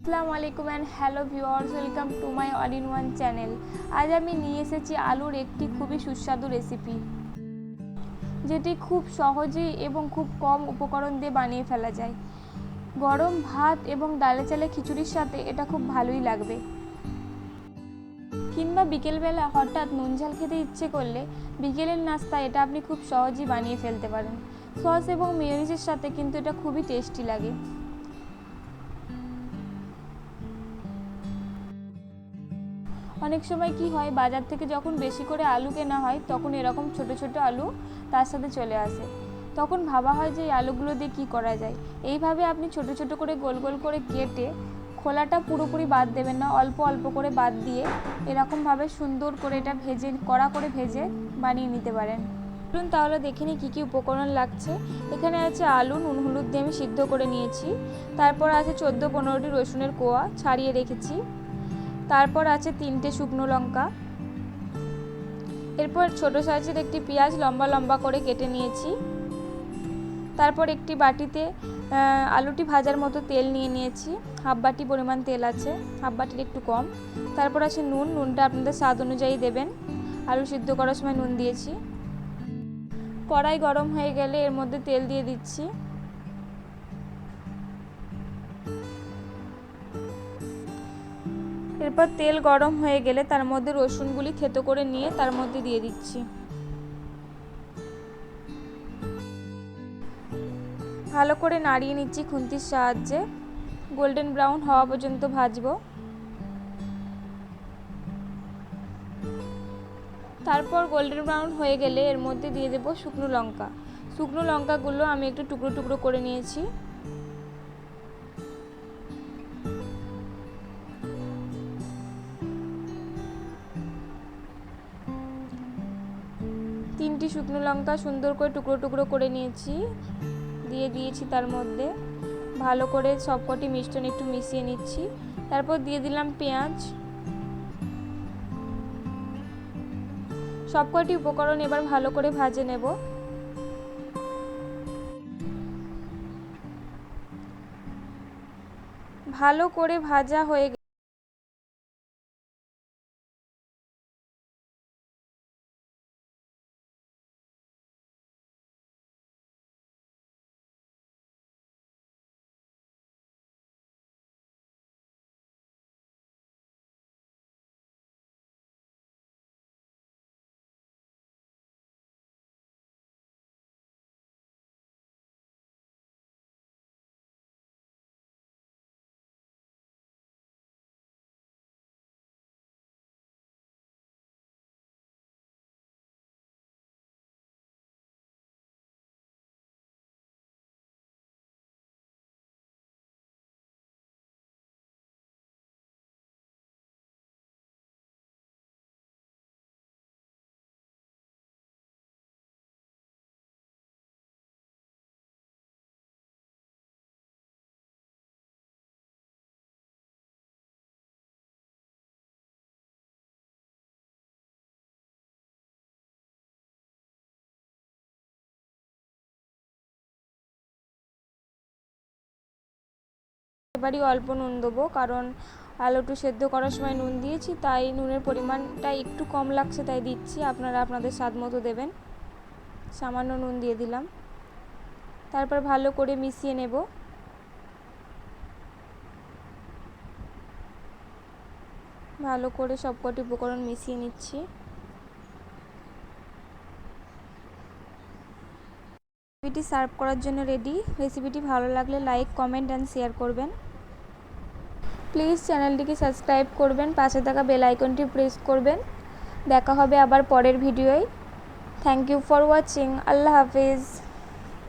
আসসালামু আলাইকুম and hello viewers, welcome to my all in one channel. আজ আমি নিয়ে এসেছি আলুর একটি খুবই সুস্বাদু রেসিপি, যেটি খুব সহজেই এবং খুব কম উপকরণ দিয়ে বানিয়ে ফেলা যায়। গরম ভাত এবং ডালে চালে খিচুড়ির সাথে এটা খুব ভালোই লাগবে। কিংবা বিকেলবেলা হঠাৎ নুন ঝাল খেতে ইচ্ছে করলে বিকেলের নাস্তা এটা আপনি খুব সহজেই বানিয়ে ফেলতে পারেন। সস এবং মেয়োনিজের সাথে কিন্তু এটা খুবই টেস্টি লাগে। অনেক সময় কি হয়, বাজার থেকে যখন বেশি করে আলু কেনা হয় তখন এরকম ছোট ছোট আলু তার সাথে চলে আসে। তখন ভাবা হয় যে এই আলুগুলো দিয়ে কী করা যায়। এইভাবে আপনি ছোট ছোট করে গোল গোল করে কেটে খোলাটা পুরোপুরি বাদ দেবেন না, অল্প অল্প করে বাদ দিয়ে এরকমভাবে সুন্দর করে এটা কড়া করে ভেজে বানিয়ে নিতে পারেন। চলুন তাহলে দেখে নিই কী কী উপকরণ লাগছে। এখানে আছে আলু, নুন হলুদ দিয়ে আমি সিদ্ধ করে নিয়েছি। তারপর আছে 14-15টি রসুনের কোয়া ছাড়িয়ে রেখেছি। তারপর আছে 3টে শুকনো লঙ্কা। এরপর ছোট সাইজের একটি পেঁয়াজ লম্বা লম্বা করে কেটে নিয়েছি। তারপর একটি বাটিতে আলুটি ভাজার মতো তেল নিয়ে নিয়েছি। হাফ বাটি পরিমাণ তেল আছে, হাফ বাটির একটু কম। তারপর আছে নুনটা আপনাদের স্বাদ অনুযায়ী দেবেন। আলু সিদ্ধ করার সময় নুন দিয়েছি। কড়াই গরম হয়ে গেলে এর মধ্যে তেল দিয়ে দিচ্ছি। এরপর তেল গরম হয়ে গেলে তার মধ্যে রসুনগুলি থেতো করে নিয়ে তার মধ্যে দিয়ে দিচ্ছি। ভালো করে নাড়িয়ে নিচ্ছি খুন্তির সাহায্যে। গোল্ডেন ব্রাউন হওয়া পর্যন্ত ভাজবো। তারপর গোল্ডেন ব্রাউন হয়ে গেলে এর মধ্যে দিয়ে দেবো শুকনো লঙ্কা। শুকনো লঙ্কাগুলো আমি একটু টুকরো টুকরো করে নিয়েছি। তিনটি শুকনো লঙ্কা সুন্দর করে টুকরো টুকরো করে নিয়েছি, দিয়ে দিয়েছি তার মধ্যে। ভালো করে সবকটি মিশ্রণ একটু মিশিয়ে নিচ্ছি। তারপর দিয়ে দিলাম পেঁয়াজ। সবকটি উপকরণ এবার ভালো করে ভেজে নেব। ভালো করে ভাজা হয়ে এবারই অল্প নুন দেবো, কারণ আলুটা সেদ্ধ করার সময় নুন দিয়েছি, তাই নুনের পরিমাণটা একটু কম লাগছে তাই দিচ্ছি। আপনারা আপনাদের স্বাদ মতো দেবেন। সামান্য নুন দিয়ে দিলাম। তারপর ভালো করে মিশিয়ে নেব। ভালো করে সবকটি উপকরণ মিশিয়ে নিচ্ছি। রেসিপিটি সার্ভ করার জন্য রেডি। রেসিপিটি ভালো লাগলে লাইক, কমেন্ট অ্যান্ড শেয়ার করবেন। প্লিজ চ্যানেলটিকে সাবস্ক্রাইব করবেন, পাশে থাকা বেল আইকনটি প্রেস করবেন। দেখা হবে আবার পরের ভিডিওয়। Thank you for watching. আল্লাহ হাফেজ।